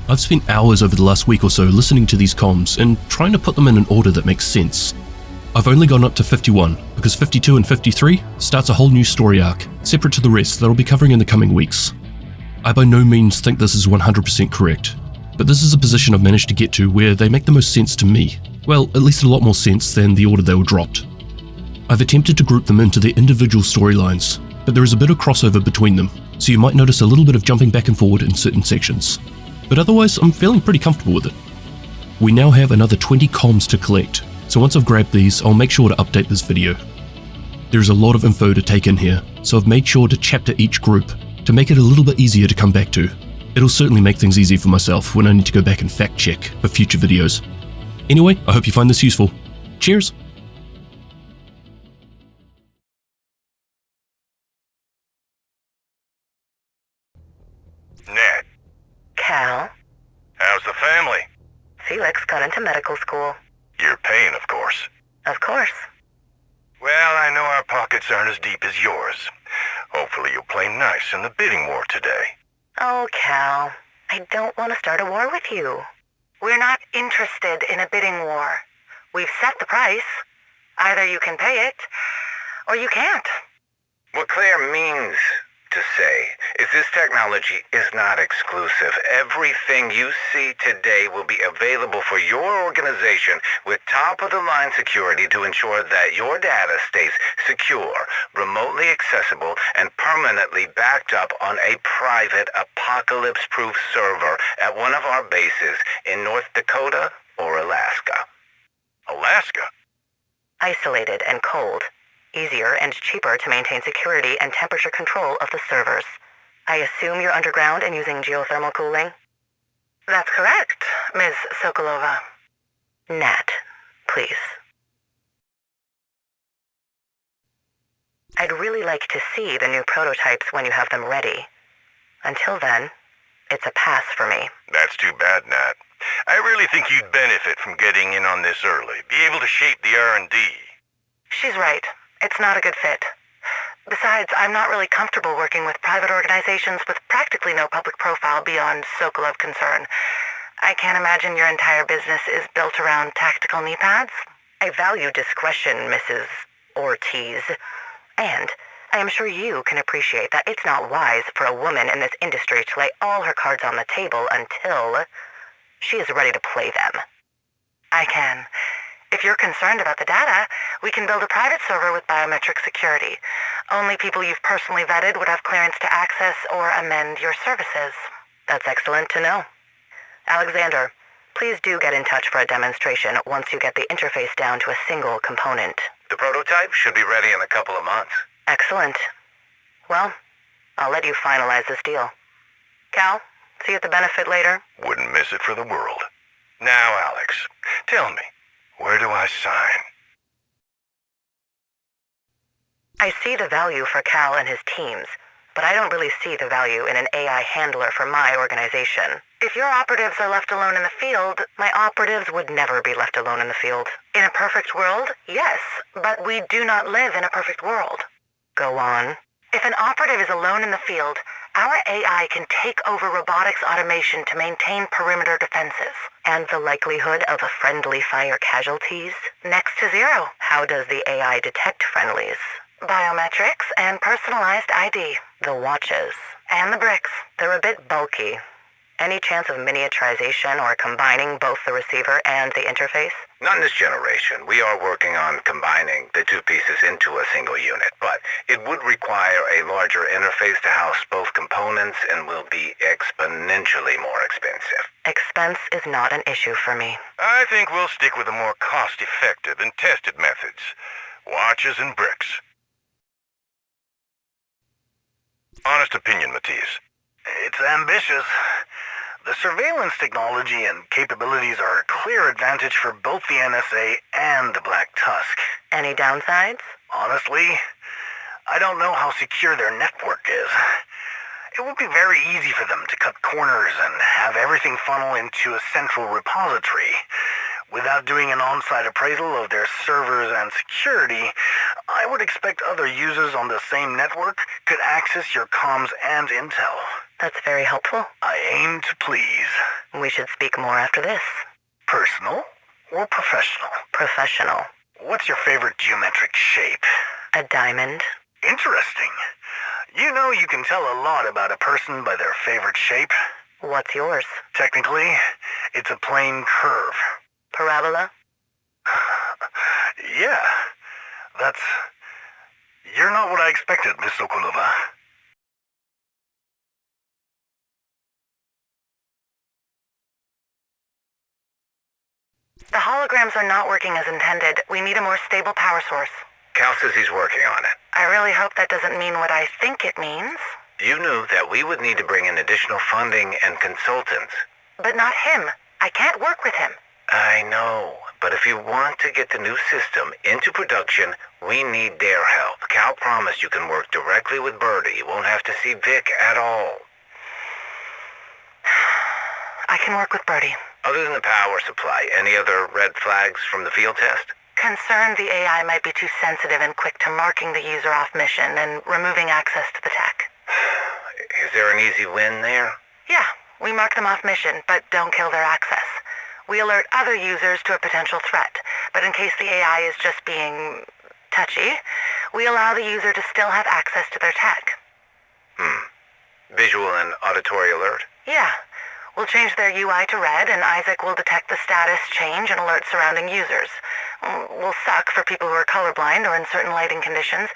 I've spent hours over the last week or so listening to these comms and trying to put them in an order that makes sense. I've only gone up to 51, because 52 and 53 starts a whole new story arc, separate to the rest that I'll be covering in the coming weeks. I by no means think this is 100% correct, but this is a position I've managed to get to where they make the most sense to me. Well, at least a lot more sense than the order they were dropped. I've attempted to group them into their individual storylines, but there is a bit of crossover between them, so you might notice a little bit of jumping back and forward in certain sections. But otherwise, I'm feeling pretty comfortable with it. We now have another 20 comms to collect, so once I've grabbed these, I'll make sure to update this video. There is a lot of info to take in here, so I've made sure to chapter each group to make it a little bit easier to come back to. It'll certainly make things easy for myself when I need to go back and fact check for future videos. Anyway, I hope you find this useful. Cheers! Ned. Cal? How's the family? Felix got into medical school. You're paying, of course. Of course. Well, I know our pockets aren't as deep as yours. Hopefully you'll play nice in the bidding war today. Oh, Cal, I don't want to start a war with you. We're not interested in a bidding war. We've set the price. Either you can pay it, or you can't. What Claire means to say is this technology is not exclusive. Everything you see today will be available for your organization with top-of-the-line security to ensure that your data stays secure, remotely accessible, and permanently backed up on a private apocalypse-proof server at one of our bases in North Dakota or Alaska. Alaska? Isolated and cold. Easier and cheaper to maintain security and temperature control of the servers. I assume you're underground and using geothermal cooling? That's correct, Ms. Sokolova. Nat, please. I'd really like to see the new prototypes when you have them ready. Until then, it's a pass for me. That's too bad, Nat. I really think you'd benefit from getting in on this early. Be able to shape the R&D. She's right. It's not a good fit. Besides, I'm not really comfortable working with private organizations with practically no public profile beyond Sokolov concern. I can't imagine your entire business is built around tactical knee pads. I value discretion, Mrs. Ortiz. And I am sure you can appreciate that it's not wise for a woman in this industry to lay all her cards on the table until she is ready to play them. I can. If you're concerned about the data, we can build a private server with biometric security. Only people you've personally vetted would have clearance to access or amend your services. That's excellent to know. Alexander, please do get in touch for a demonstration once you get the interface down to a single component. The prototype should be ready in a couple of months. Excellent. Well, I'll let you finalize this deal. Cal, see you at the benefit later. Wouldn't miss it for the world. Now, Alex, tell me, where do I sign? I see the value for Cal and his teams, but I don't really see the value in an AI handler for my organization. If your operatives are left alone in the field, my operatives would never be left alone in the field. In a perfect world, yes, but we do not live in a perfect world. Go on. If an operative is alone in the field, our AI can take over robotics automation to maintain perimeter defenses. And the likelihood of a friendly fire casualties? Next to zero. How does the AI detect friendlies? Biometrics and personalized ID. The watches. And the bricks. They're a bit bulky. Any chance of miniaturization or combining both the receiver and the interface? Not in this generation. We are working on combining the two pieces into a single unit, but it would require a larger interface to house both components and will be exponentially more expensive. Expense is not an issue for me. I think we'll stick with the more cost-effective and tested methods. Watches and bricks. Honest opinion, Matthias. It's ambitious. The surveillance technology and capabilities are a clear advantage for both the NSA and the Black Tusk. Any downsides? Honestly, I don't know how secure their network is. It would be very easy for them to cut corners and have everything funnel into a central repository. Without doing an on-site appraisal of their servers and security, I would expect other users on the same network could access your comms and intel. That's very helpful. I aim to please. We should speak more after this. Personal or professional? Professional. What's your favorite geometric shape? A diamond. Interesting. You know you can tell a lot about a person by their favorite shape. What's yours? Technically, it's a plane curve. Parabola? Yeah, that's... You're not what I expected, Miss Sokolova. The holograms are not working as intended. We need a more stable power source. Cal says he's working on it. I really hope that doesn't mean what I think it means. You knew that we would need to bring in additional funding and consultants. But not him. I can't work with him. I know, but if you want to get the new system into production, we need their help. Cal promised you can work directly with Birdie. You won't have to see Vic at all. I can work with Birdie. Other than the power supply, any other red flags from the field test? Concerned the AI might be too sensitive and quick to marking the user off mission and removing access to the tech. Is there an easy win there? Yeah, we mark them off mission, but don't kill their access. We alert other users to a potential threat, but in case the AI is just being touchy, we allow the user to still have access to their tech. Visual and auditory alert? Yeah. We'll change their UI to red, and Isaac will detect the status change and alert surrounding users. Will suck for people who are colorblind or in certain lighting conditions,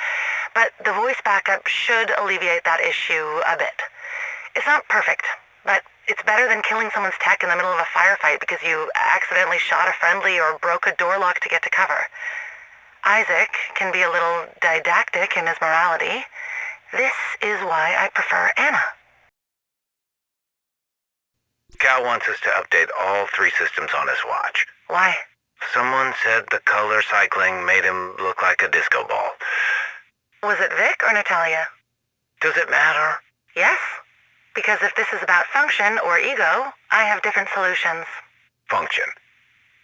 but the voice backup should alleviate that issue a bit. It's not perfect, but it's better than killing someone's tech in the middle of a firefight because you accidentally shot a friendly or broke a door lock to get to cover. Isaac can be a little didactic in his morality. This is why I prefer Anna. Cal wants us to update all 3 systems on his watch. Why? Someone said the color cycling made him look like a disco ball. Was it Vic or Natalya? Does it matter? Yes. Because if this is about function or ego, I have different solutions. Function.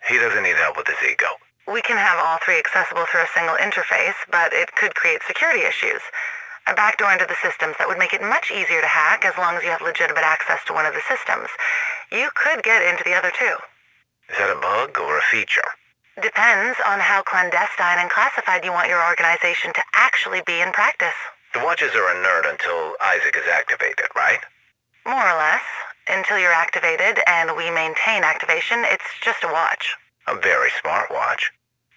He doesn't need help with his ego. We can have all 3 accessible through a single interface, but it could create security issues. A backdoor into the systems that would make it much easier to hack as long as you have legitimate access to one of the systems. You could get into the other 2. Is that a bug or a feature? Depends on how clandestine and classified you want your organization to actually be in practice. The watches are inert until Isaac is activated, right? More or less. Until you're activated and we maintain activation, it's just a watch. A very smart watch.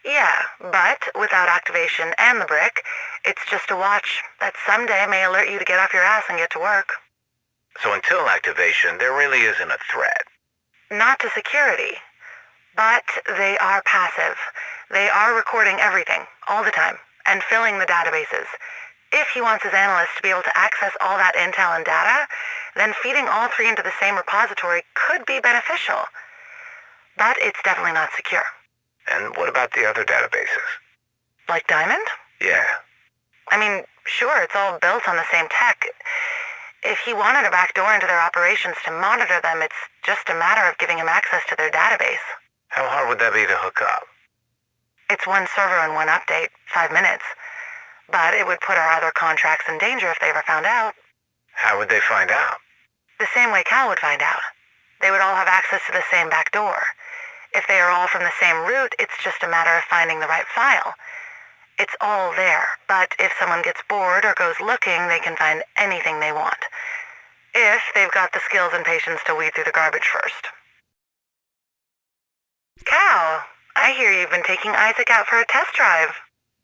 Yeah, but without activation and the brick, it's just a watch that someday may alert you to get off your ass and get to work. So until activation, there really isn't a threat. Not to security. But they are passive. They are recording everything, all the time, and filling the databases. If he wants his analysts to be able to access all that intel and data, then feeding all 3 into the same repository could be beneficial. But it's definitely not secure. And what about the other databases? Like Diamond? Yeah. I mean, sure, it's all built on the same tech. If he wanted a backdoor into their operations to monitor them, it's just a matter of giving him access to their database. How hard would that be to hook up? It's 1 server and 1 update, 5 minutes. But it would put our other contracts in danger if they ever found out. How would they find out? The same way Cal would find out. They would all have access to the same backdoor. If they are all from the same root, it's just a matter of finding the right file. It's all there, but if someone gets bored or goes looking, they can find anything they want. If they've got the skills and patience to weed through the garbage first. Cal, I hear you've been taking Isaac out for a test drive.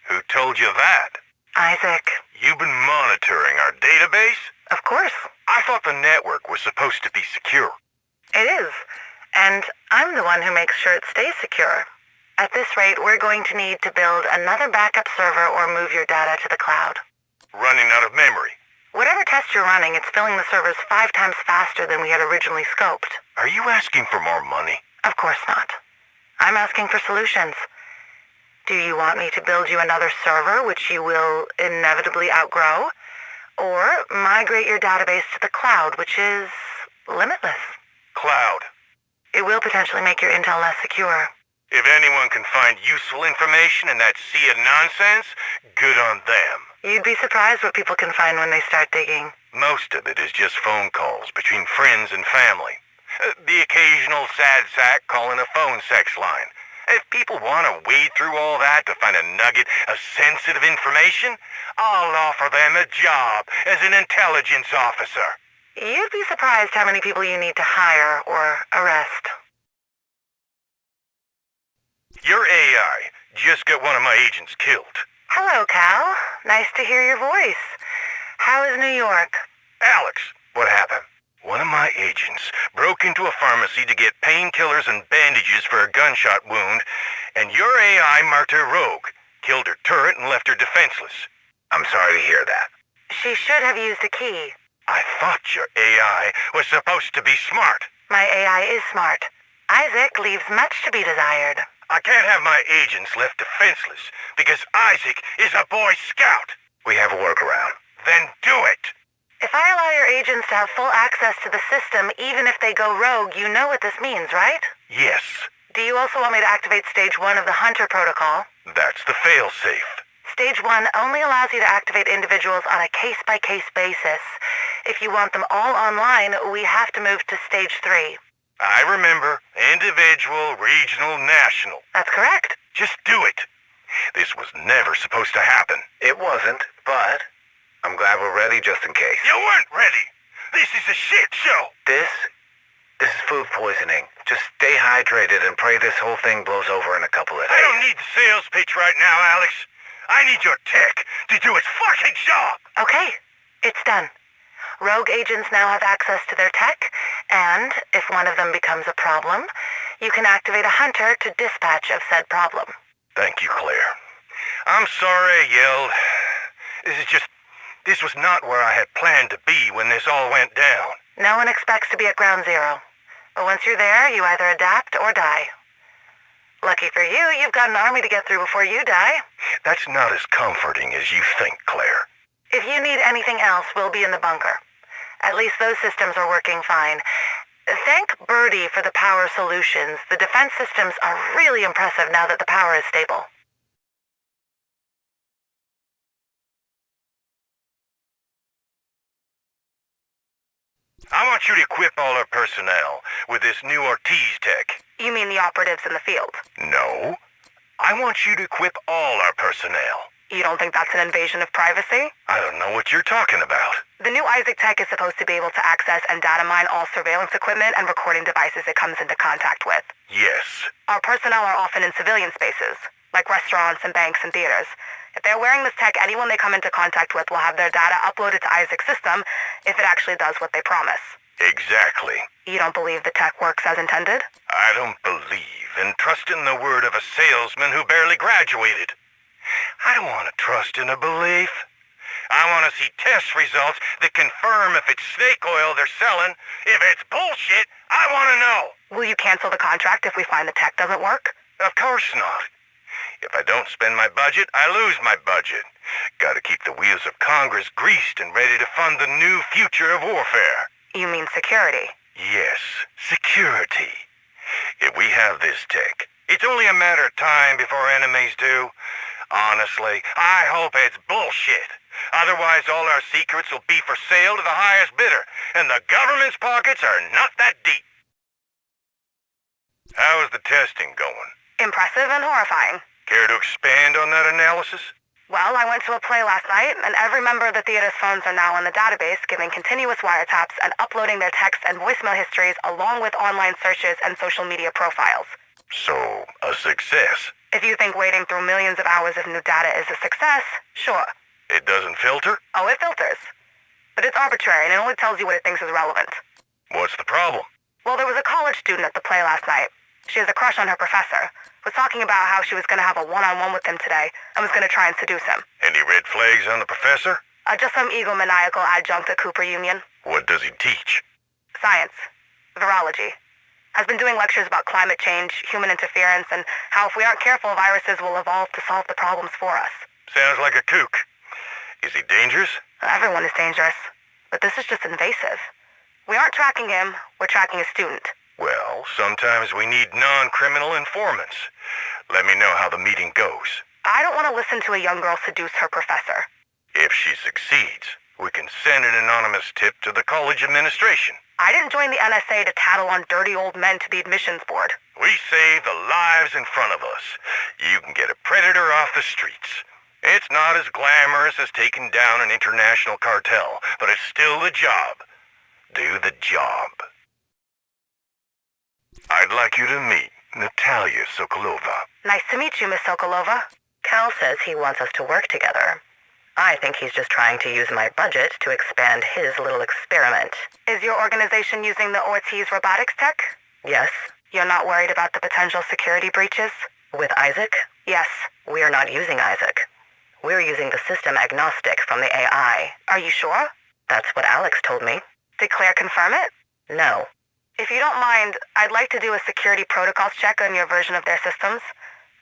Who told you that? Isaac. You've been monitoring our database? Of course. I thought the network was supposed to be secure. It is. And I'm the one who makes sure it stays secure. At this rate, we're going to need to build another backup server or move your data to the cloud. Running out of memory. Whatever test you're running, it's filling the servers 5 times faster than we had originally scoped. Are you asking for more money? Of course not. I'm asking for solutions. Do you want me to build you another server, which you will inevitably outgrow? Or migrate your database to the cloud, which is limitless? Cloud. It will potentially make your intel less secure. If anyone can find useful information in that sea of nonsense, good on them. You'd be surprised what people can find when they start digging. Most of it is just phone calls between friends and family. The occasional sad sack calling a phone sex line. If people want to wade through all that to find a nugget of sensitive information, I'll offer them a job as an intelligence officer. You'd be surprised how many people you need to hire or arrest. Your AI just got one of my agents killed. Hello, Cal. Nice to hear your voice. How is New York? Alex, what happened? One of my agents broke into a pharmacy to get painkillers and bandages for a gunshot wound, and your AI marked her rogue, killed her turret, and left her defenseless. I'm sorry to hear that. She should have used a key. I thought your AI was supposed to be smart. My AI is smart. Isaac leaves much to be desired. I can't have my agents left defenseless because Isaac is a Boy Scout. We have a workaround. Then do it. If I allow your agents to have full access to the system, even if they go rogue, you know what this means, right? Yes, Do you also want me to activate Stage 1 of the Hunter Protocol? that's the failsafe. Stage 1 only allows you to activate individuals on a case-by-case basis. If you want them all online, we have to move to Stage 3. I remember. Individual, regional, national. That's correct. Just do it. This was never supposed to happen. It wasn't, but I'm glad we're ready just in case. You weren't ready. This is a shit show. This is food poisoning. Just stay hydrated and pray this whole thing blows over in a couple of days. I don't need the sales pitch right now, Alex. I need your tech to do its fucking job. Okay, it's done. Rogue agents now have access to their tech, and if one of them becomes a problem, you can activate a hunter to dispatch of said problem. Thank you, Claire. I'm sorry I yelled. This was not where I had planned to be when this all went down. No one expects to be at ground zero. But once you're there, you either adapt or die. Lucky for you, you've got an army to get through before you die. That's not as comforting as you think, Claire. If you need anything else, we'll be in the bunker. At least those systems are working fine. Thank Birdie for the power solutions. The defense systems are really impressive now that the power is stable. I want you to equip all our personnel with this new Ortiz tech. You mean the operatives in the field? No. I want you to equip all our personnel. You don't think that's an invasion of privacy? I don't know what you're talking about. The new Isaac tech is supposed to be able to access and data mine all surveillance equipment and recording devices it comes into contact with. Yes. Our personnel are often in civilian spaces, like restaurants and banks and theaters. If they're wearing this tech, anyone they come into contact with will have their data uploaded to Isaac's system if it actually does what they promise. Exactly. You don't believe the tech works as intended? I don't believe and trust in the word of a salesman who barely graduated. I don't want to trust in a belief. I want to see test results that confirm if it's snake oil they're selling. If it's bullshit, I want to know. Will you cancel the contract if we find the tech doesn't work? Of course not. If I don't spend my budget, I lose my budget. Gotta keep the wheels of Congress greased and ready to fund the new future of warfare. You mean security? Yes, security. If we have this tech, it's only a matter of time before enemies do. Honestly, I hope it's bullshit. Otherwise, all our secrets will be for sale to the highest bidder, and the government's pockets are not that deep. How is the testing going? Impressive and horrifying. Care to expand on that analysis? Well, I went to a play last night, and every member of the theater's phones are now in the database, giving continuous wiretaps and uploading their text and voicemail histories along with online searches and social media profiles. So, a success. If you think wading through millions of hours of new data is a success, sure. It doesn't filter? Oh, it filters. But it's arbitrary, and it only tells you what it thinks is relevant. What's the problem? Well, there was a college student at the play last night. She has a crush on her professor. Was talking about how she was going to have a one-on-one with him today and was going to try and seduce him. Any red flags on the professor? Just some egomaniacal adjunct at Cooper Union. What does he teach? Science. Virology. Has been doing lectures about climate change, human interference, and how if we aren't careful, viruses will evolve to solve the problems for us. Sounds like a kook. Is he dangerous? Everyone is dangerous. But this is just invasive. We aren't tracking him, we're tracking a student. Well, sometimes we need non-criminal informants. Let me know how the meeting goes. I don't want to listen to a young girl seduce her professor. If she succeeds, we can send an anonymous tip to the college administration. I didn't join the NSA to tattle on dirty old men to the admissions board. We save the lives in front of us. You can get a predator off the streets. It's not as glamorous as taking down an international cartel, but it's still the job. Do the job. I'd like you to meet Natalya Sokolova. Nice to meet you, Miss Sokolova. Cal says he wants us to work together. I think he's just trying to use my budget to expand his little experiment. Is your organization using the Ortiz Robotics tech? Yes. You're not worried about the potential security breaches? With Isaac? Yes. We are not using Isaac. We're using the system agnostic from the AI. Are you sure? That's what Alex told me. Did Claire confirm it? No. If you don't mind, I'd like to do a security protocols check on your version of their systems.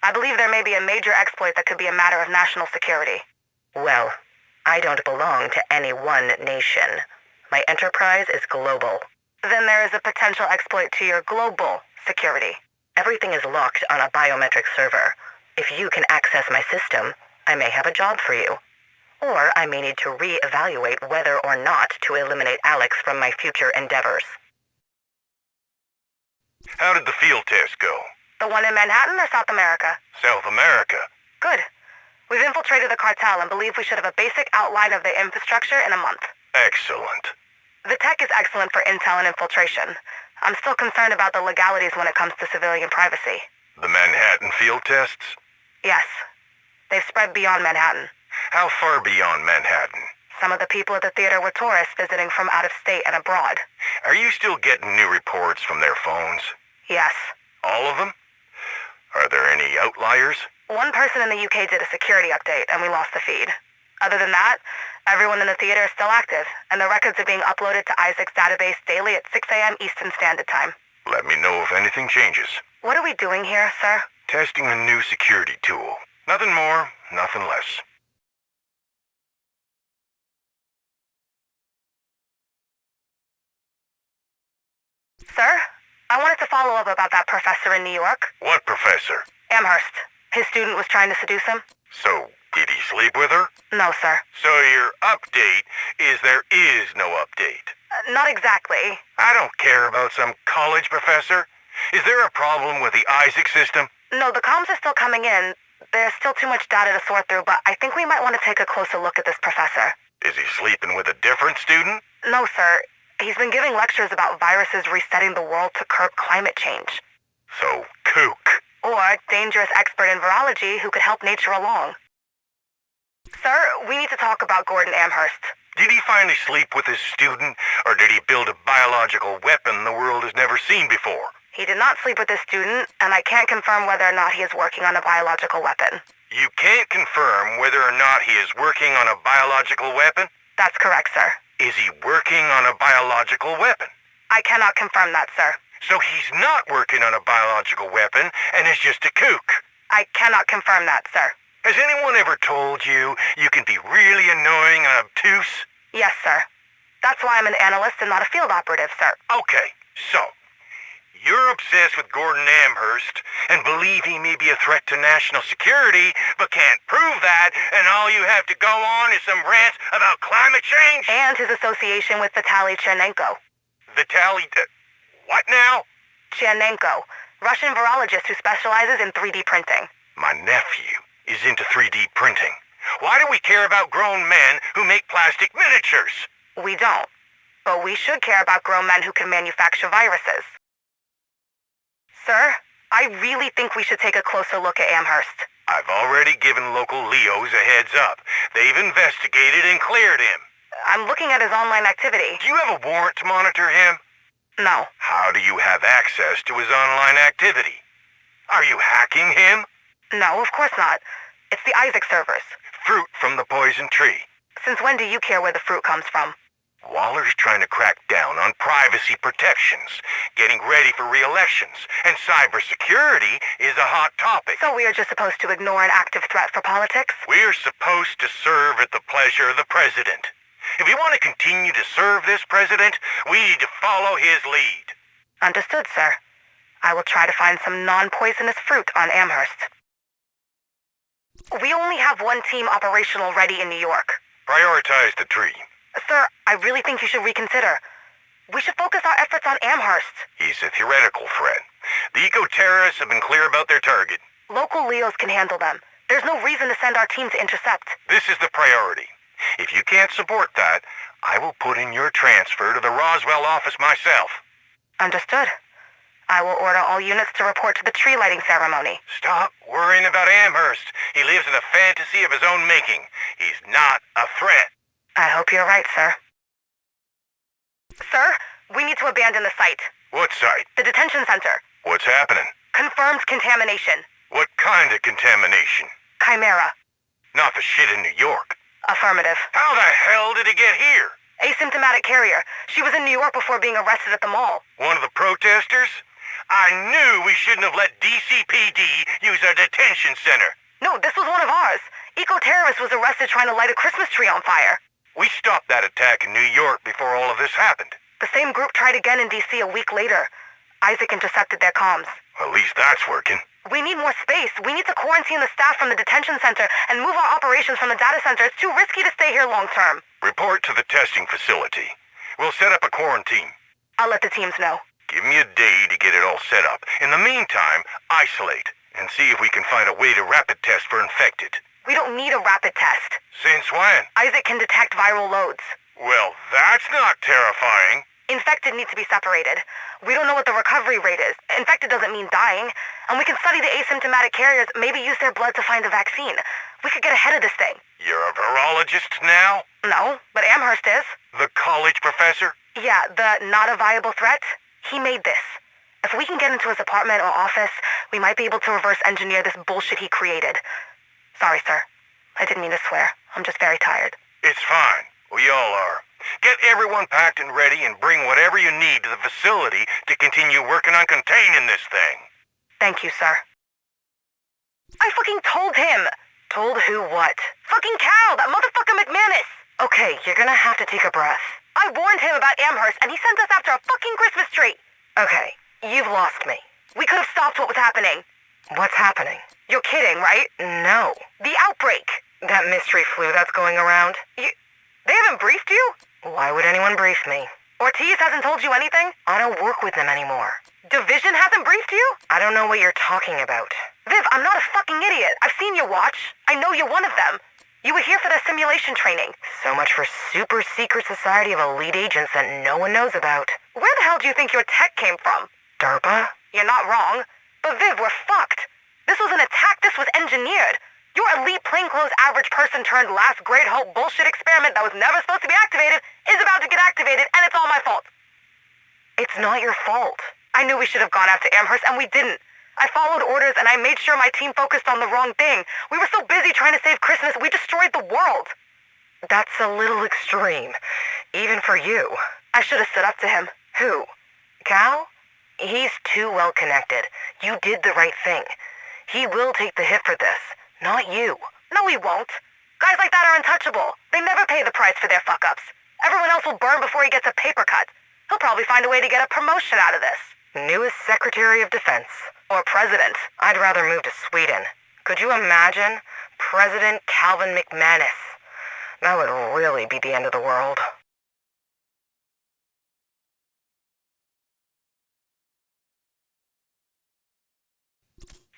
I believe there may be a major exploit that could be a matter of national security. Well, I don't belong to any one nation. My enterprise is global. Then there is a potential exploit to your global security. Everything is locked on a biometric server. If you can access my system, I may have a job for you. Or I may need to re-evaluate whether or not to eliminate Alex from my future endeavors. How did the field test go? The one in Manhattan or South America? South America. Good. We've infiltrated the cartel and believe we should have a basic outline of the infrastructure in a month. Excellent. The tech is excellent for intel and infiltration. I'm still concerned about the legalities when it comes to civilian privacy. The Manhattan field tests? Yes. They've spread beyond Manhattan. How far beyond Manhattan? Some of the people at the theater were tourists visiting from out of state and abroad. Are you still getting new reports from their phones? Yes. All of them? Are there any outliers? One person in the UK did a security update and we lost the feed. Other than that, everyone in the theater is still active, and the records are being uploaded to Isaac's database daily at 6 a.m. Eastern Standard Time. Let me know if anything changes. What are we doing here, sir? Testing a new security tool. Nothing more, nothing less. Sir, I wanted to follow up about that professor in New York. What professor? Amherst. His student was trying to seduce him. So, did he sleep with her? No, sir. So your update is there is no update. Not exactly. I don't care about some college professor. Is there a problem with the Isaac system? No, the comms are still coming in. There's still too much data to sort through, but I think we might want to take a closer look at this professor. Is he sleeping with a different student? No, sir. He's been giving lectures about viruses resetting the world to curb climate change. So, kook. Or dangerous expert in virology who could help nature along. Sir, we need to talk about Gordon Amherst. Did he finally sleep with his student, or did he build a biological weapon the world has never seen before? He did not sleep with his student, and I can't confirm whether or not he is working on a biological weapon. You can't confirm whether or not he is working on a biological weapon? That's correct, sir. Is he working on a biological weapon? I cannot confirm that, sir. So he's not working on a biological weapon and is just a kook. I cannot confirm that, sir. Has anyone ever told you you can be really annoying and obtuse? Yes, sir. That's why I'm an analyst and not a field operative, sir. Okay, so you're obsessed with Gordon Amherst and believe he may be a threat to national security, but can't prove that, and all you have to go on is some rants about climate change? And his association with Vitaly Chernenko. Vitaly... what now? Chernenko, Russian virologist who specializes in 3D printing. My nephew is into 3D printing. Why do we care about grown men who make plastic miniatures? We don't. But we should care about grown men who can manufacture viruses. Sir, I really think we should take a closer look at Amherst. I've already given local Leos a heads up. They've investigated and cleared him. I'm looking at his online activity. Do you have a warrant to monitor him? No. How do you have access to his online activity? Are you hacking him? No, of course not. It's the Isaac servers. Fruit from the poison tree. Since when do you care where the fruit comes from? Waller's trying to crack down on privacy protections, getting ready for re-elections, and cybersecurity is a hot topic. So we are just supposed to ignore an active threat for politics? We're supposed to serve at the pleasure of the president. If we want to continue to serve this president, we need to follow his lead. Understood, sir. I will try to find some non-poisonous fruit on Amherst. We only have one team operational ready in New York. Prioritize the tree. Sir, I really think you should reconsider. We should focus our efforts on Amherst. He's a theoretical threat. The eco-terrorists have been clear about their target. Local Leos can handle them. There's no reason to send our team to intercept. This is the priority. If you can't support that, I will put in your transfer to the Roswell office myself. Understood. I will order all units to report to the tree lighting ceremony. Stop worrying about Amherst. He lives in a fantasy of his own making. He's not a threat. I hope you're right, sir. Sir, we need to abandon the site. What site? The detention center. What's happening? Confirmed contamination. What kind of contamination? Chimera. Not the shit in New York. Affirmative. How the hell did it get here? Asymptomatic carrier. She was in New York before being arrested at the mall. One of the protesters? I knew we shouldn't have let DCPD use our detention center. No, this was one of ours. Eco-terrorist was arrested trying to light a Christmas tree on fire. We stopped that attack in New York before all of this happened. The same group tried again in D.C. a week later. Isaac intercepted their comms. At least that's working. We need more space. We need to quarantine the staff from the detention center and move our operations from the data center. It's too risky to stay here long term. Report to the testing facility. We'll set up a quarantine. I'll let the teams know. Give me a day to get it all set up. In the meantime, isolate and see if we can find a way to rapid test for infected. We don't need a rapid test. Since when? Isaac can detect viral loads. Well, that's not terrifying. Infected need to be separated. We don't know what the recovery rate is. Infected doesn't mean dying. And we can study the asymptomatic carriers, maybe use their blood to find a vaccine. We could get ahead of this thing. You're a virologist now? No, but Amherst is. The college professor? Yeah, the not a viable threat. He made this. If we can get into his apartment or office, we might be able to reverse engineer this bullshit he created. Sorry, sir. I didn't mean to swear. I'm just very tired. It's fine. We all are. Get everyone packed and ready and bring whatever you need to the facility to continue working on containing this thing. Thank you, sir. I fucking told him! Told who what? Fucking Cal, that motherfucker McManus! Okay, you're gonna have to take a breath. I warned him about Amherst and he sent us after a fucking Christmas tree! Okay, you've lost me. We could have stopped what was happening. What's happening? You're kidding, right? No. The outbreak! That mystery flu that's going around. They haven't briefed you? Why would anyone brief me? Ortiz hasn't told you anything? I don't work with them anymore. Division hasn't briefed you? I don't know what you're talking about. Viv, I'm not a fucking idiot. I've seen your watch. I know you're one of them. You were here for their simulation training. So much for super secret society of elite agents that no one knows about. Where the hell do you think your tech came from? DARPA? You're not wrong. But Viv, we're fucked. This was an attack. This was engineered. Your elite plainclothes average person turned last great hope bullshit experiment that was never supposed to be activated is about to get activated, and it's all my fault. It's not your fault. I knew we should have gone after Amherst, and we didn't. I followed orders, and I made sure my team focused on the wrong thing. We were so busy trying to save Christmas, we destroyed the world. That's a little extreme, even for you. I should have stood up to him. Who? Cal? He's too well connected. You did the right thing. He will take the hit for this. Not you. No, he won't. Guys like that are untouchable. They never pay the price for their fuck-ups. Everyone else will burn before he gets a paper cut. He'll probably find a way to get a promotion out of this. Newest Secretary of Defense. Or President. I'd rather move to Sweden. Could you imagine? President Calvin McManus. That would really be the end of the world.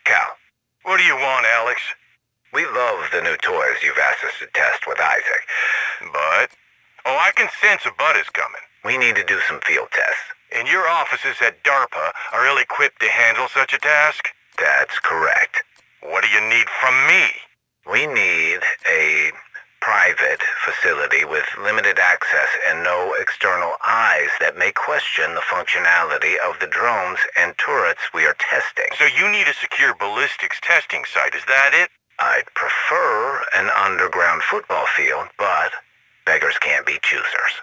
Cal, What do you want, Alex? we love the new toys you've asked us to test with Isaac. But? Oh, I can sense a butt is coming. We need to do some field tests. And your offices at DARPA are ill-equipped to handle such a task? That's correct. What do you need from me? We need a private facility with limited access and no external eyes that may question the functionality of the drones and turrets we are testing. So you need a secure ballistics testing site, is that it? I'd prefer an underground football field, but beggars can't be choosers.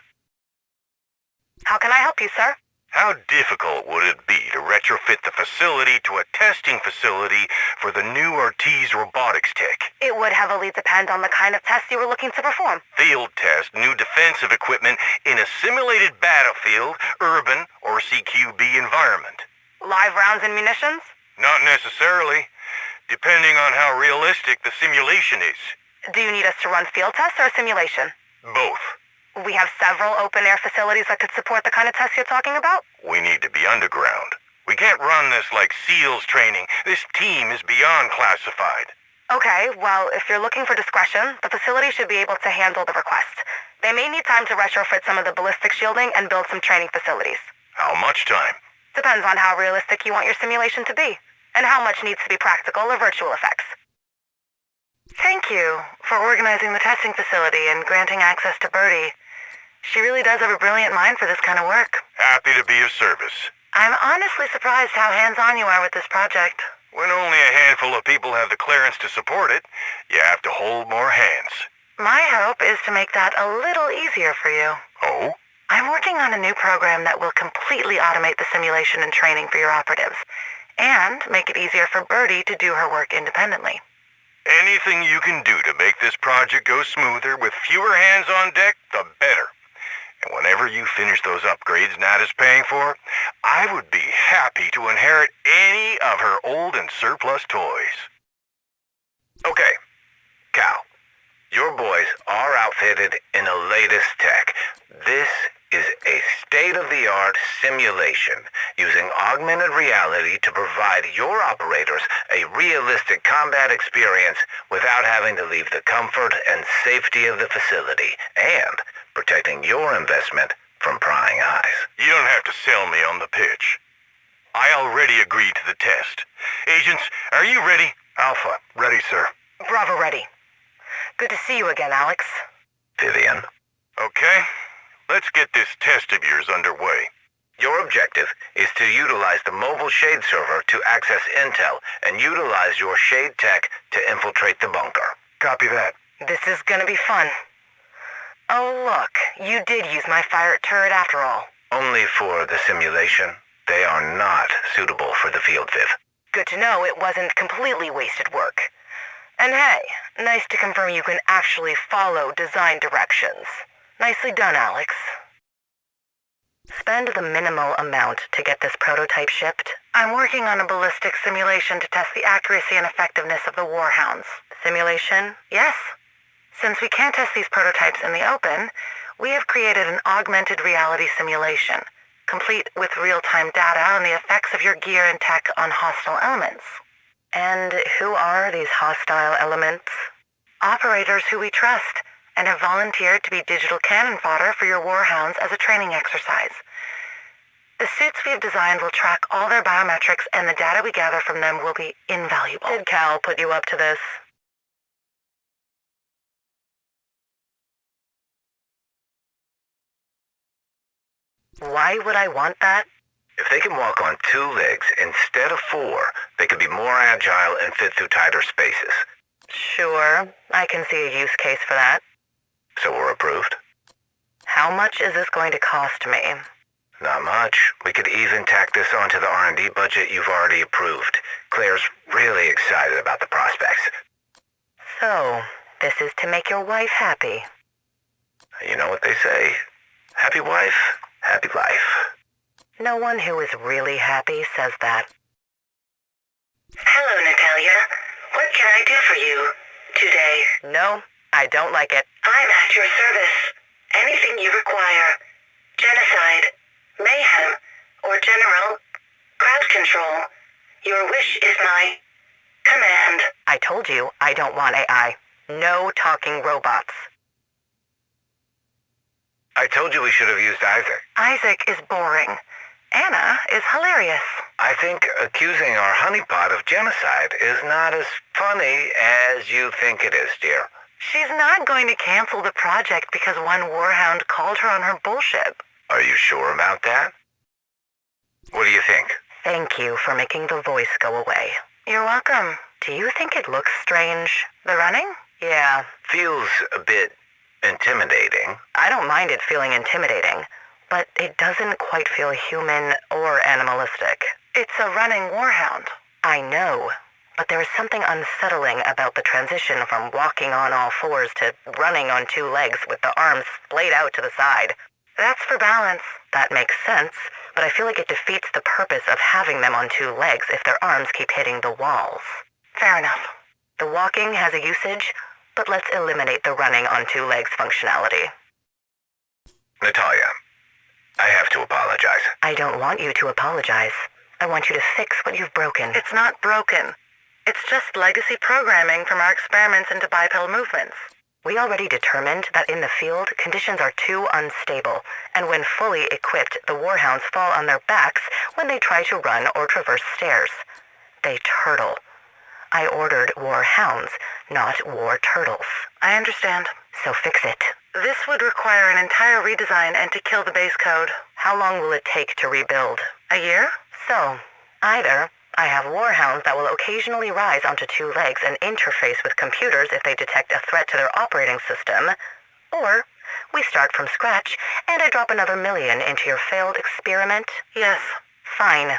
How can I help you, sir? How difficult would it be to retrofit the facility to a testing facility for the new Ortiz Robotics tech? It would heavily depend on the kind of test you were looking to perform. Field test new defensive equipment in a simulated battlefield, urban, or CQ 2B environment. Live rounds and munitions? Not necessarily, depending on how realistic the simulation is. Do you need us to run field tests or a simulation? Both. We have several open-air facilities that could support the kind of tests you're talking about. We need to be underground. We can't run this like SEALs training. This team is beyond classified. Okay, well, if you're looking for discretion, the facility should be able to handle the request. They may need time to retrofit some of the ballistic shielding and build some training facilities. How much time? Depends on how realistic you want your simulation to be, and how much needs to be practical or virtual effects. Thank you for organizing the testing facility and granting access to Birdie. She really does have a brilliant mind for this kind of work. Happy to be of service. I'm honestly surprised how hands-on you are with this project. When only a handful of people have the clearance to support it, you have to hold more hands. My hope is to make that a little easier for you. Oh? I'm working on a new program that will completely automate the simulation and training for your operatives, and make it easier for Birdie to do her work independently. Anything you can do to make this project go smoother with fewer hands on deck, the better. And whenever you finish those upgrades Nat is paying for, I would be happy to inherit any of her old and surplus toys. Okay, Cal, your boys are outfitted in the latest tech. This is a state-of-the-art simulation using augmented reality to provide your operators a realistic combat experience without having to leave the comfort and safety of the facility and protecting your investment from prying eyes. You don't have to sell me on the pitch. I already agreed to the test. Agents, are you ready? Alpha, ready, sir. Bravo ready. Good to see you again, Alex. Vivian, Okay, let's get this test of yours underway. your objective is to utilize the mobile Shade server to access intel and utilize your Shade tech to infiltrate the bunker. Copy that. This is gonna be fun. Oh look, you did use my fire turret after all. Only for the simulation. They are not suitable for the field, Viv. Good to know it wasn't completely wasted work. And hey, nice to confirm you can actually follow design directions. Nicely done, Alex. Spend the minimal amount to get this prototype shipped. I'm working on a ballistic simulation to test the accuracy and effectiveness of the Warhounds. Simulation? Yes. Since we can't test these prototypes in the open, we have created an augmented reality simulation, complete with real-time data on the effects of your gear and tech on hostile elements. And who are these hostile elements? Operators who we trust, and have volunteered to be digital cannon fodder for your Warhounds as a training exercise. The suits we have designed will track all their biometrics, and the data we gather from them will be invaluable. Did Cal put you up to this? Why would I want that? If they can walk on 2 legs instead of 4, they could be more agile and fit through tighter spaces. Sure, I can see a use case for that. So we're approved? How much is this going to cost me? Not much. We could even tack this onto the R&D budget you've already approved. Claire's really excited about the prospects. So, this is to make your wife happy. You know what they say? Happy wife, happy life. No one who is really happy says that. Hello, Natalya. What can I do for you today? No, I don't like it. I'm at your service. Anything you require. Genocide, mayhem, or general crowd control. Your wish is my command. I told you I don't want AI. No talking robots. I told you we should have used Isaac. Isaac is boring. Anna is hilarious. I think accusing our honeypot of genocide is not as funny as you think it is, dear. She's not going to cancel the project because one Warhound called her on her bullshit. Are you sure about that? What do you think? Thank you for making the voice go away. You're welcome. Do you think it looks strange? The running? Yeah. Feels a bit intimidating. I don't mind it feeling intimidating, but it doesn't quite feel human or animalistic. It's a running Warhound. I know, but there is something unsettling about the transition from walking on all fours to running on 2 legs with the arms splayed out to the side. That's for balance. That makes sense, but I feel like it defeats the purpose of having them on two legs if their arms keep hitting the walls. Fair enough. The walking has a usage, but let's eliminate the running on two legs functionality. Natalya, I have to apologize. I don't want you to apologize. I want you to fix what you've broken. It's not broken. It's just legacy programming from our experiments into bipedal movements. We already determined that in the field, conditions are too unstable, and when fully equipped, the Warhounds fall on their backs when they try to run or traverse stairs. They turtle. I ordered Warhounds, not war turtles. I understand. So fix it. This would require an entire redesign and to kill the base code. How long will it take to rebuild? A year? So, either I have Warhounds that will occasionally rise onto two legs and interface with computers if they detect a threat to their operating system, or we start from scratch and I drop another million into your failed experiment. Yes. Fine.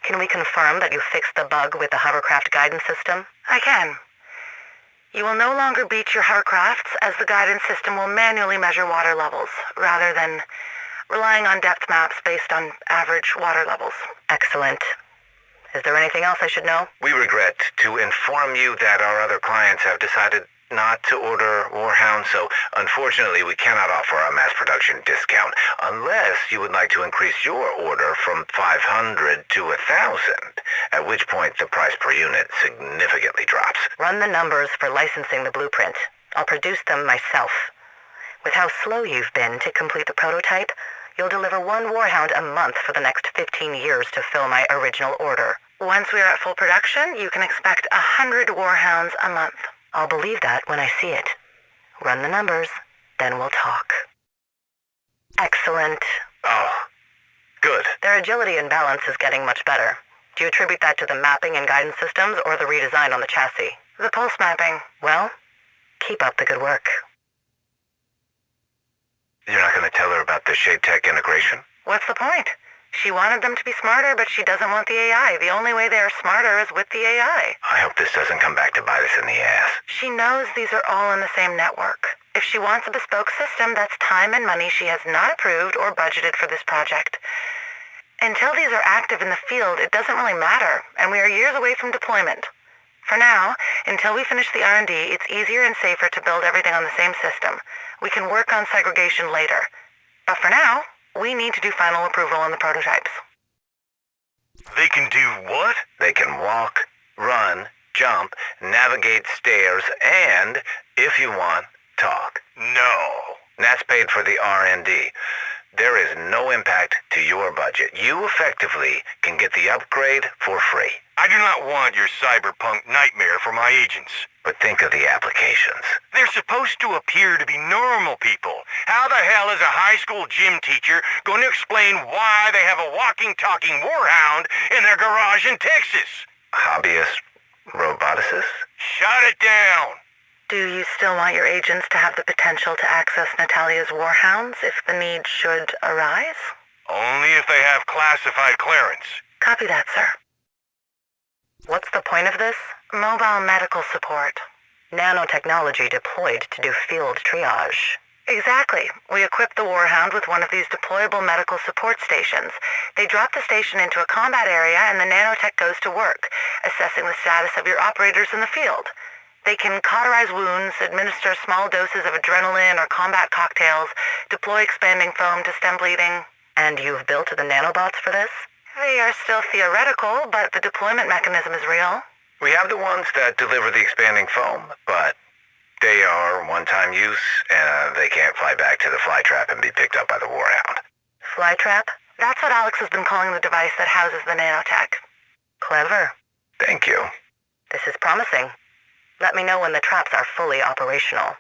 Can we confirm that you fixed the bug with the hovercraft guidance system? I can. You will no longer beach your hovercrafts, as the guidance system will manually measure water levels, rather than relying on depth maps based on average water levels. Excellent. Is there anything else I should know? We regret to inform you that our other clients have decided not to order Warhounds, so unfortunately we cannot offer a mass production discount unless you would like to increase your order from 500 to 1,000, at which point the price per unit significantly drops. Run the numbers for licensing the blueprint. I'll produce them myself. With how slow you've been to complete the prototype, you'll deliver one Warhound a month for the next 15 years to fill my original order. Once we are at full production, you can expect 100 Warhounds a month. I'll believe that when I see it. Run the numbers, then we'll talk. Excellent. Oh, good. Their agility and balance is getting much better. Do you attribute that to the mapping and guidance systems or the redesign on the chassis? The pulse mapping. Well, keep up the good work. You're not going to tell her about the Shade Tech integration? What's the point? She wanted them to be smarter, but she doesn't want the AI. The only way they are smarter is with the AI. I hope this doesn't come back to bite us in the ass. She knows these are all in the same network. If she wants a bespoke system, that's time and money she has not approved or budgeted for this project. Until these are active in the field, it doesn't really matter, and we are years away from deployment. For now, until we finish the R&D, it's easier and safer to build everything on the same system. We can work on segregation later. But for now, we need to do final approval on the prototypes. They can do what? They can walk, run, jump, navigate stairs, and, if you want, talk. No. That's paid for the R&D. There is no impact to your budget. You effectively can get the upgrade for free. I do not want your cyberpunk nightmare for my agents. But think of the applications. They're supposed to appear to be normal people. How the hell is a high school gym teacher going to explain why they have a walking, talking warhound in their garage in Texas? Hobbyist roboticists? Shut it down! Do you still want your agents to have the potential to access Natalya's Warhounds if the need should arise? Only if they have classified clearance. Copy that, sir. What's the point of this? Mobile medical support. Nanotechnology deployed to do field triage. Exactly. We equip the Warhound with one of these deployable medical support stations. They drop the station into a combat area and the nanotech goes to work, assessing the status of your operators in the field. They can cauterize wounds, administer small doses of adrenaline or combat cocktails, deploy expanding foam to stem bleeding. And you've built the nanobots for this? They are still theoretical, but the deployment mechanism is real. We have the ones that deliver the expanding foam, but they are one-time use, and they can't fly back to the flytrap and be picked up by the Warhound. Flytrap? That's what Alex has been calling the device that houses the nanotech. Clever. Thank you. This is promising. Let me know when the traps are fully operational.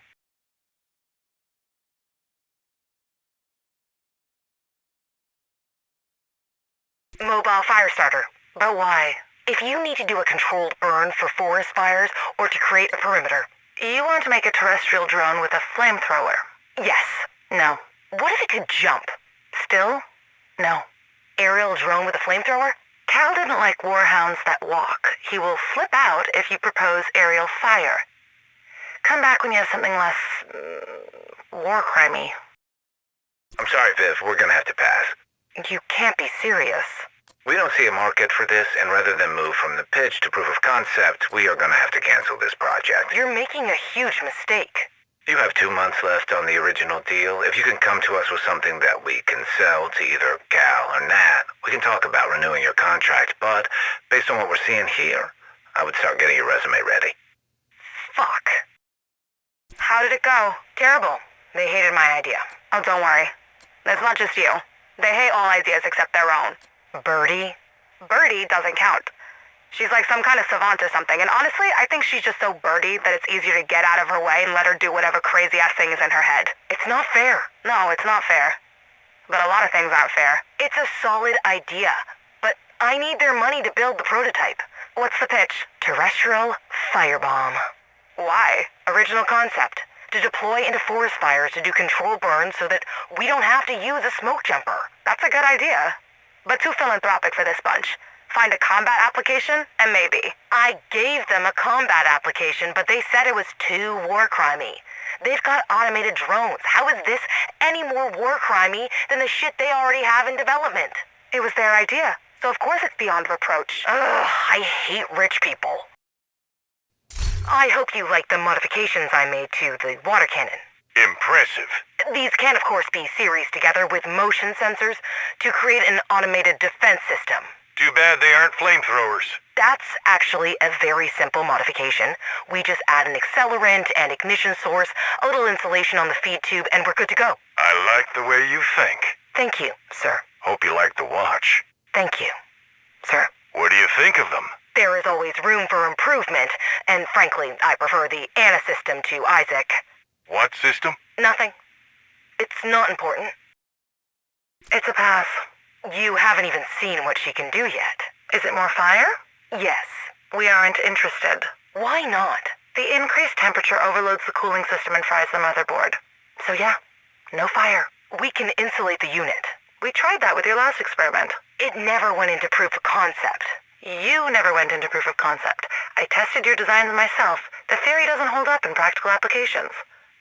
Mobile fire starter. But why? If you need to do a controlled burn for forest fires or to create a perimeter. You want to make a terrestrial drone with a flamethrower? Yes. No. What if it could jump? Still? No. Aerial drone with a flamethrower? Cal didn't like warhounds that walk. He will flip out if you propose aerial fire. Come back when you have something less war crimey. I'm sorry, Viv. We're gonna have to pass. You can't be serious. We don't see a market for this, and rather than move from the pitch to proof of concept, we are going to have to cancel this project. You're making a huge mistake. You have 2 months left on the original deal. If you can come to us with something that we can sell to either Cal or Nat, we can talk about renewing your contract, but based on what we're seeing here, I would start getting your resume ready. Fuck. How did it go? Terrible. They hated my idea. Oh, don't worry. It's not just you. They hate all ideas except their own. Birdie? Birdie doesn't count. She's like some kind of savant or something, and honestly, I think she's just so birdie that it's easier to get out of her way and let her do whatever crazy-ass thing is in her head. It's not fair. No, it's not fair. But a lot of things aren't fair. It's a solid idea, but I need their money to build the prototype. What's the pitch? Terrestrial firebomb. Why? Original concept. To deploy into forest fires to do controlled burns so that we don't have to use a smoke jumper. That's a good idea. But too philanthropic for this bunch. Find a combat application, and maybe. I gave them a combat application, but they said it was too war crimey. They've got automated drones. How is this any more war crimey than the shit they already have in development? It was their idea, so of course it's beyond reproach. Ugh, I hate rich people. I hope you like the modifications I made to the water cannon. Impressive. These can, of course, be series together with motion sensors to create an automated defense system. Too bad they aren't flamethrowers. That's actually a very simple modification. We just add an accelerant and ignition source, a little insulation on the feed tube, and we're good to go. I like the way you think. Thank you, sir. Hope you like the watch. Thank you, sir. What do you think of them? There is always room for improvement, and frankly, I prefer the Anna system to Isaac. What system? Nothing. It's not important. It's a pass. You haven't even seen what she can do yet. Is it more fire? Yes. We aren't interested. Why not? The increased temperature overloads the cooling system and fries the motherboard. So yeah, no fire. We can insulate the unit. We tried that with your last experiment. It never went into proof of concept. You never went into proof of concept. I tested your designs myself. The theory doesn't hold up in practical applications.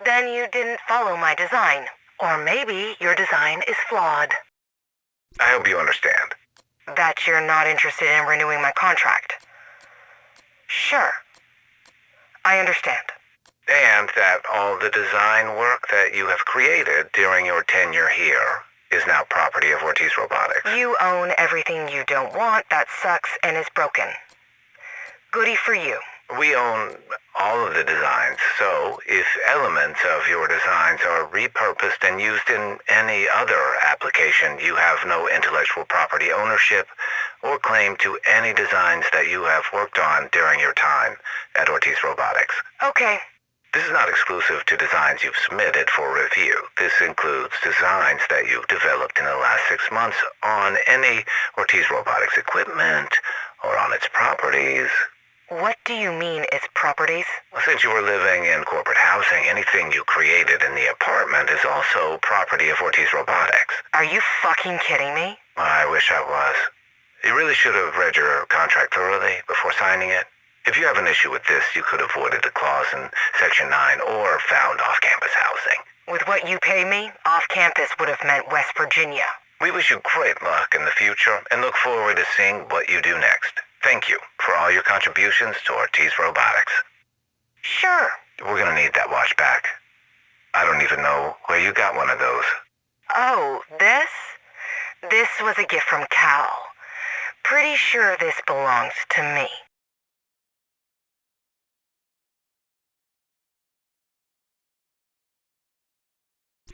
Then you didn't follow my design. Or maybe your design is flawed. I hope you understand. That you're not interested in renewing my contract. Sure. I understand. And that all the design work that you have created during your tenure here is now property of Ortiz Robotics. You own everything you don't want that sucks and is broken. Goody for you. We own all of the designs, so if elements of your designs are repurposed and used in any other application, you have no intellectual property ownership or claim to any designs that you have worked on during your time at Ortiz Robotics. Okay. This is not exclusive to designs you've submitted for review. This includes designs that you've developed in the last 6 months on any Ortiz Robotics equipment or on its properties. What do you mean, its properties? Since you were living in corporate housing, anything you created in the apartment is also property of Ortiz Robotics. Are you fucking kidding me? I wish I was. You really should have read your contract thoroughly before signing it. If you have an issue with this, you could have avoided the clause in Section 9 or found off-campus housing. With what you pay me, off-campus would have meant West Virginia. We wish you great luck in the future and look forward to seeing what you do next. Thank you for all your contributions to Ortiz Robotics. Sure. We're gonna need that watch back. I don't even know where you got one of those. Oh, this? This was a gift from Cal. Pretty sure this belongs to me.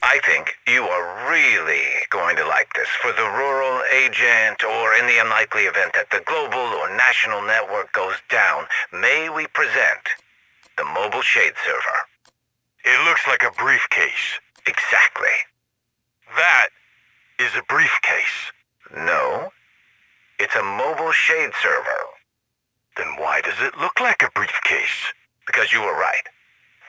I think you are really going to like this. For the rural agent, or in the unlikely event that the global or national network goes down, may we present the Mobile Shade Server. It looks like a briefcase. Exactly. That is a briefcase. No, it's a Mobile Shade Server. Then why does it look like a briefcase? Because you were right.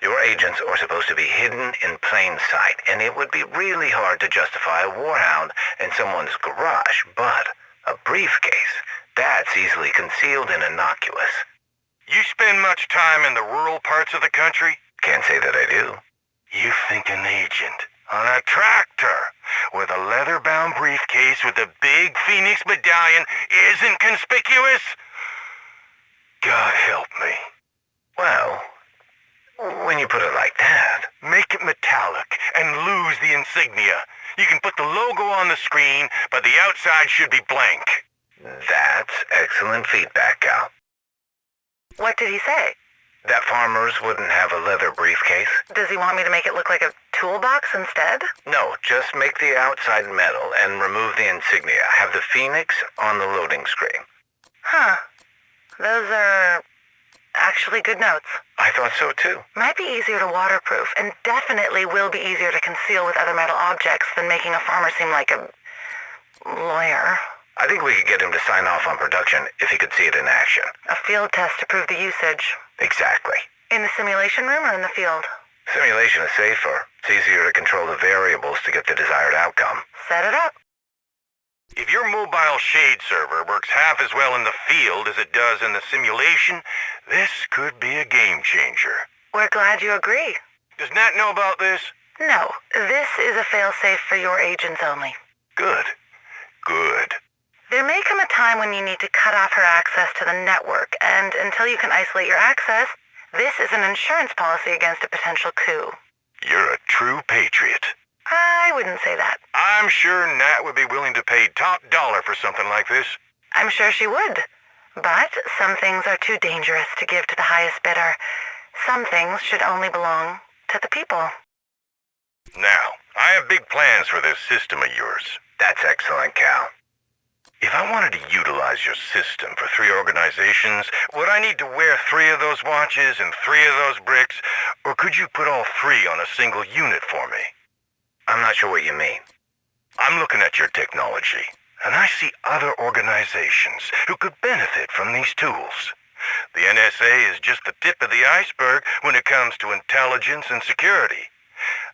Your agents are supposed to be hidden in plain sight, and it would be really hard to justify a Warhound in someone's garage, but a briefcase, that's easily concealed and innocuous. You spend much time in the rural parts of the country? Can't say that I do. You think an agent on a tractor with a leather-bound briefcase with the big Phoenix medallion isn't conspicuous? God help me. Well, when you put it like that... Make it metallic and lose the insignia. You can put the logo on the screen, but the outside should be blank. That's excellent feedback, Cal. What did he say? That farmers wouldn't have a leather briefcase. Does he want me to make it look like a toolbox instead? No, just make the outside metal and remove the insignia. Have the Phoenix on the loading screen. Huh. Those are actually good notes. I thought so too. Might be easier to waterproof, and definitely will be easier to conceal with other metal objects than making a farmer seem like a lawyer. I think we could get him to sign off on production if he could see it in action. A field test to prove the usage. Exactly. In the simulation room or in the field? Simulation is safer. It's easier to control the variables to get the desired outcome. Set it up. If your mobile shade server works half as well in the field as it does in the simulation, this could be a game changer. We're glad you agree. Does Nat know about this? No, this is a fail-safe for your agents only. Good. Good. There may come a time when you need to cut off her access to the network, and until you can isolate your access, this is an insurance policy against a potential coup. You're a true patriot. I wouldn't say that. I'm sure Nat would be willing to pay top dollar for something like this. I'm sure she would. But some things are too dangerous to give to the highest bidder. Some things should only belong to the people. Now, I have big plans for this system of yours. That's excellent, Cal. If I wanted to utilize your system for 3 organizations, would I need to wear 3 of those watches and 3 of those bricks, or could you put all 3 on a single unit for me? I'm not sure what you mean. I'm looking at your technology, and I see other organizations who could benefit from these tools. The NSA is just the tip of the iceberg when it comes to intelligence and security.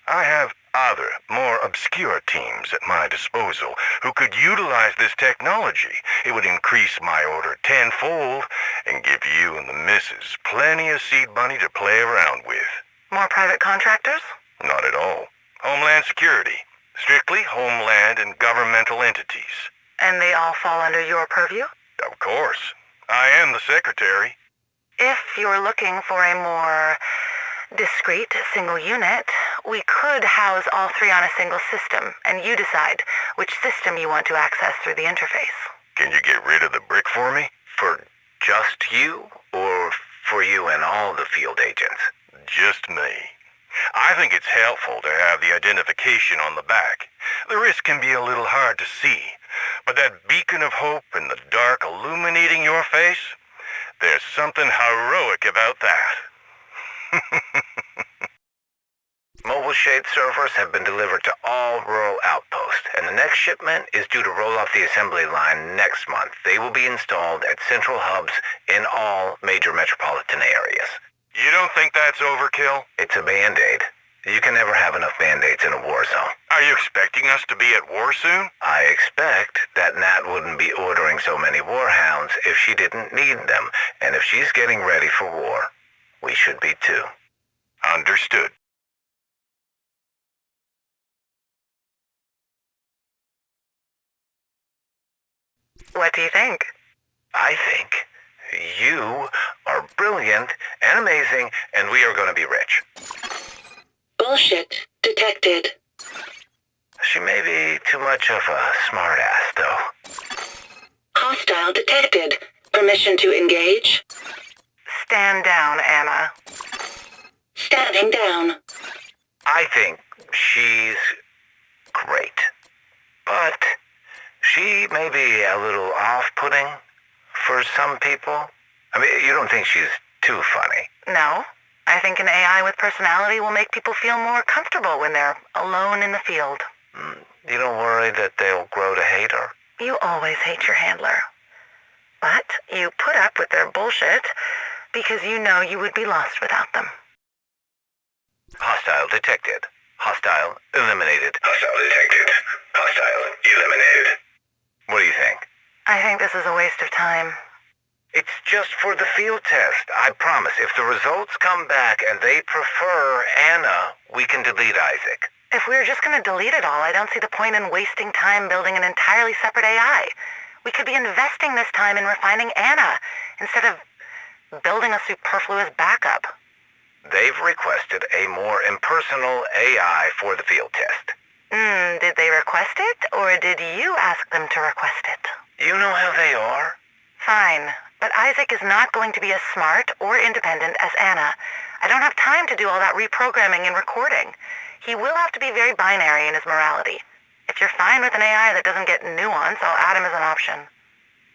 I have other, more obscure teams at my disposal who could utilize this technology. It would increase my order tenfold and give you and the missus plenty of seed money to play around with. More private contractors? Not at all. Homeland Security. Strictly homeland and governmental entities. And they all fall under your purview? Of course. I am the secretary. If you're looking for a more discrete single unit, we could house all 3 on a single system, and you decide which system you want to access through the interface. Can you get rid of the brick for me? For just you, or for you and all the field agents? Just me. I think it's helpful to have the identification on the back. The wrist can be a little hard to see, but that beacon of hope in the dark illuminating your face, there's something heroic about that. Mobile shade servers have been delivered to all rural outposts, and the next shipment is due to roll off the assembly line next month. They will be installed at central hubs in all major metropolitan areas. You don't think that's overkill? It's a Band-Aid. You can never have enough Band-Aids in a war zone. Are you expecting us to be at war soon? I expect that Nat wouldn't be ordering so many Warhounds if she didn't need them, and if she's getting ready for war, we should be too. Understood. What do you think? I think you are brilliant and amazing, and we are going to be rich. Bullshit detected. She may be too much of a smartass, though. Hostile detected. Permission to engage? Stand down, Anna. Standing down. I think she's great, but she may be a little off-putting for some people. I mean, you don't think she's too funny? No. I think an AI with personality will make people feel more comfortable when they're alone in the field. You don't worry that they'll grow to hate her? You always hate your handler. But you put up with their bullshit because you know you would be lost without them. Hostile detected. Hostile eliminated. Hostile detected. Hostile eliminated. What do you think? I think this is a waste of time. It's just for the field test. I promise. If the results come back and they prefer Anna, we can delete Isaac. If we were just going to delete it all, I don't see the point in wasting time building an entirely separate AI. We could be investing this time in refining Anna, instead of building a superfluous backup. They've requested a more impersonal AI for the field test. Did they request it, or did you ask them to request it? You know how they are. Fine, but Isaac is not going to be as smart or independent as Anna. I don't have time to do all that reprogramming and recording. He will have to be very binary in his morality. If you're fine with an AI that doesn't get nuance, I'll add him as an option.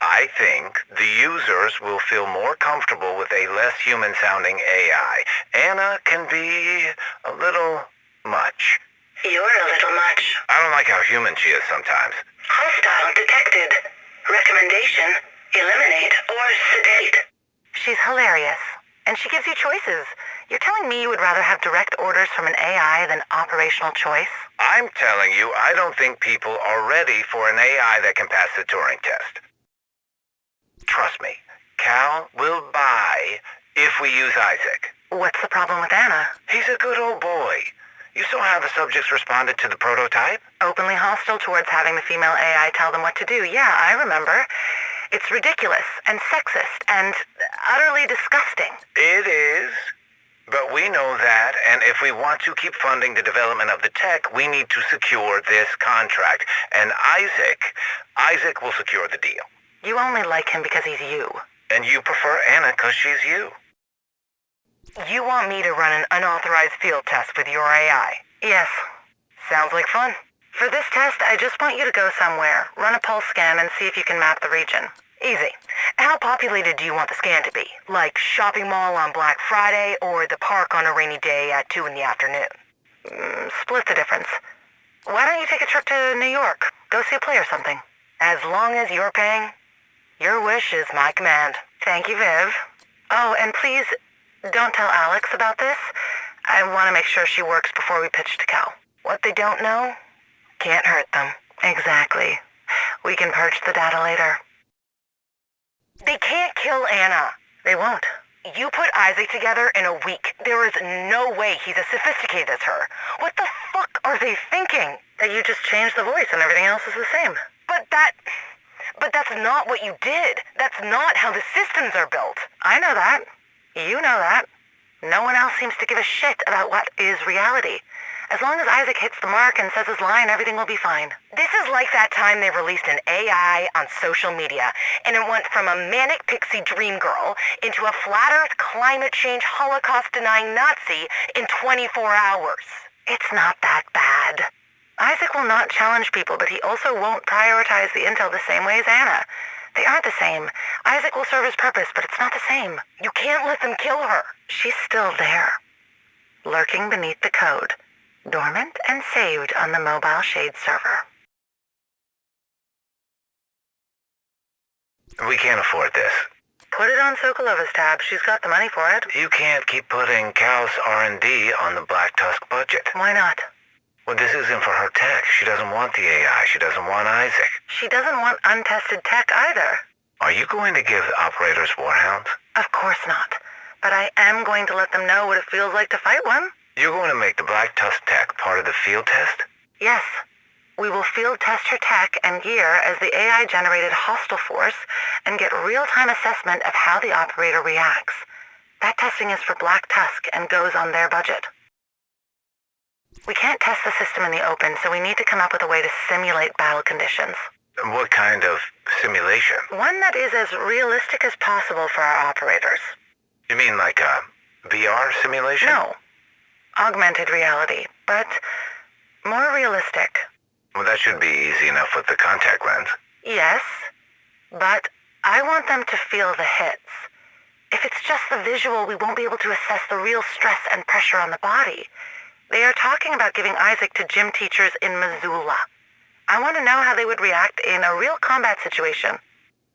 I think the users will feel more comfortable with a less human-sounding AI. Anna can be a little much. You're a little much. I don't like how human she is sometimes. Hostile detected. Recommendation, eliminate or sedate. She's hilarious, and she gives you choices. You're telling me you would rather have direct orders from an AI than operational choice? I'm telling you, I don't think people are ready for an AI that can pass the Turing test. Trust me, Cal will buy if we use Isaac. What's the problem with Anna? He's a good old boy. You saw how the subjects responded to the prototype? Openly hostile towards having the female AI tell them what to do. Yeah, I remember. It's ridiculous and sexist and utterly disgusting. It is. But we know that, and if we want to keep funding the development of the tech, we need to secure this contract. And Isaac will secure the deal. You only like him because he's you. And you prefer Anna because she's you. You want me to run an unauthorized field test with your AI? Yes. Sounds like fun. For this test, I just want you to go somewhere, run a pulse scan, and see if you can map the region. Easy. How populated do you want the scan to be? Like shopping mall on Black Friday or the park on a rainy day at 2 in the afternoon? Split the difference. Why don't you take a trip to New York? Go see a play or something. As long as you're paying, your wish is my command. Thank you, Viv. Oh, and please, don't tell Alex about this. I want to make sure she works before we pitch to Cal. What they don't know can't hurt them. Exactly. We can purge the data later. They can't kill Anna. They won't. You put Isaac together in a week. There is no way he's as sophisticated as her. What the fuck are they thinking? That you just changed the voice and everything else is the same. But that's not what you did. That's not how the systems are built. I know that. You know that. No one else seems to give a shit about what is reality. As long as Isaac hits the mark and says his line, everything will be fine. This is like that time they released an AI on social media, and it went from a manic pixie dream girl into a flat earth climate change Holocaust-denying Nazi in 24 hours. It's not that bad. Isaac will not challenge people, but he also won't prioritize the intel the same way as Anna. They aren't the same. Isaac will serve his purpose, but it's not the same. You can't let them kill her. She's still there, lurking beneath the code, dormant and saved on the mobile shade server. We can't afford this. Put it on Sokolova's tab. She's got the money for it. You can't keep putting Cal's R&D on the Black Tusk budget. Why not? Well, this isn't for her tech. She doesn't want the AI. She doesn't want Isaac. She doesn't want untested tech either. Are you going to give operators Warhounds? Of course not. But I am going to let them know what it feels like to fight one. You're going to make the Black Tusk tech part of the field test? Yes. We will field test her tech and gear as the AI-generated hostile force and get real-time assessment of how the operator reacts. That testing is for Black Tusk and goes on their budget. We can't test the system in the open, so we need to come up with a way to simulate battle conditions. What kind of simulation? One that is as realistic as possible for our operators. You mean like a VR simulation? No. Augmented reality, but more realistic. Well, that should be easy enough with the contact lens. Yes, but I want them to feel the hits. If it's just the visual, we won't be able to assess the real stress and pressure on the body. They are talking about giving Isaac to gym teachers in Missoula. I want to know how they would react in a real combat situation.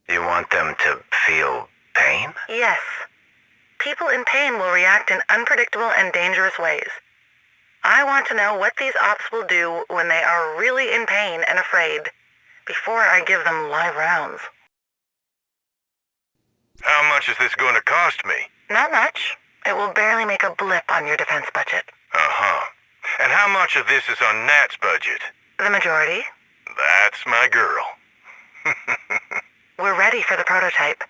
You want them to feel pain? Yes. People in pain will react in unpredictable and dangerous ways. I want to know what these ops will do when they are really in pain and afraid, before I give them live rounds. How much is this going to cost me? Not much. It will barely make a blip on your defense budget. Uh-huh. And how much of this is on Nat's budget? The majority. That's my girl. We're ready for the prototype.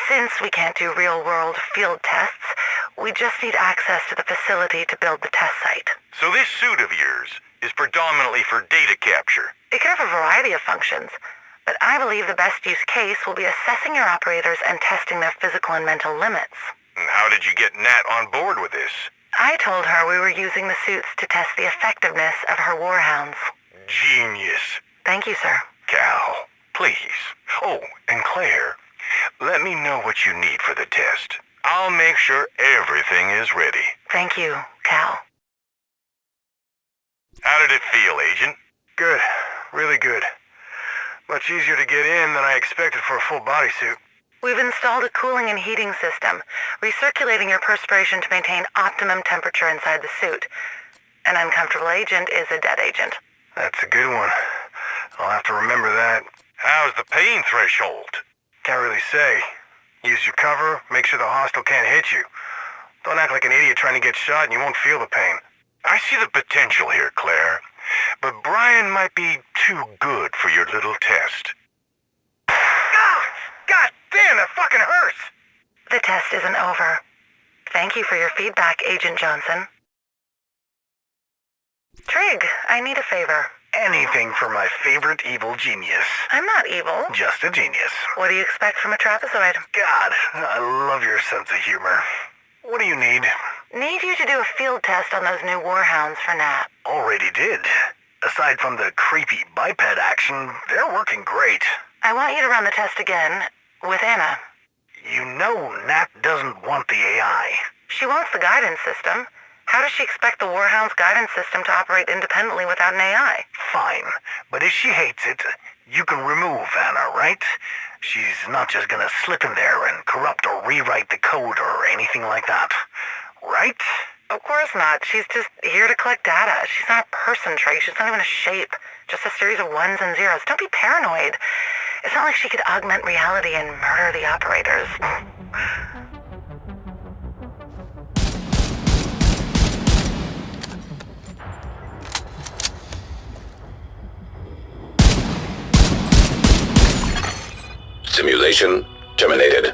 Since we can't do real-world field tests, we just need access to the facility to build the test site. So this suit of yours is predominantly for data capture. It can have a variety of functions, but I believe the best use case will be assessing your operators and testing their physical and mental limits. And how did you get Nat on board with this? I told her we were using the suits to test the effectiveness of her Warhounds. Genius. Thank you, sir. Cal, please. Oh, and Claire, let me know what you need for the test. I'll make sure everything is ready. Thank you, Cal. How did it feel, Agent? Good. Really good. Much easier to get in than I expected for a full bodysuit. We've installed a cooling and heating system, recirculating your perspiration to maintain optimum temperature inside the suit. An uncomfortable agent is a dead agent. That's a good one. I'll have to remember that. How's the pain threshold? Can't really say. Use your cover, make sure the hostile can't hit you. Don't act like an idiot trying to get shot and you won't feel the pain. I see the potential here, Claire. But Brian might be too good for your little test. God damn, that fucking hurts! The test isn't over. Thank you for your feedback, Agent Johnson. Trig, I need a favor. Anything for my favorite evil genius. I'm not evil. Just a genius. What do you expect from a trapezoid? God, I love your sense of humor. What do you need? Need you to do a field test on those new Warhounds for Nat. Already did. Aside from the creepy biped action, they're working great. I want you to run the test again, with Anna. You know Nat doesn't want the AI. She wants the guidance system. How does she expect the Warhound's guidance system to operate independently without an AI? Fine, but if she hates it, you can remove Anna, right? She's not just gonna slip in there and corrupt or rewrite the code or anything like that, right? Of course not. She's just here to collect data. She's not a person, Trey. She's not even a shape. Just a series of ones and zeros. Don't be paranoid. It's not like she could augment reality and murder the operators. Simulation terminated.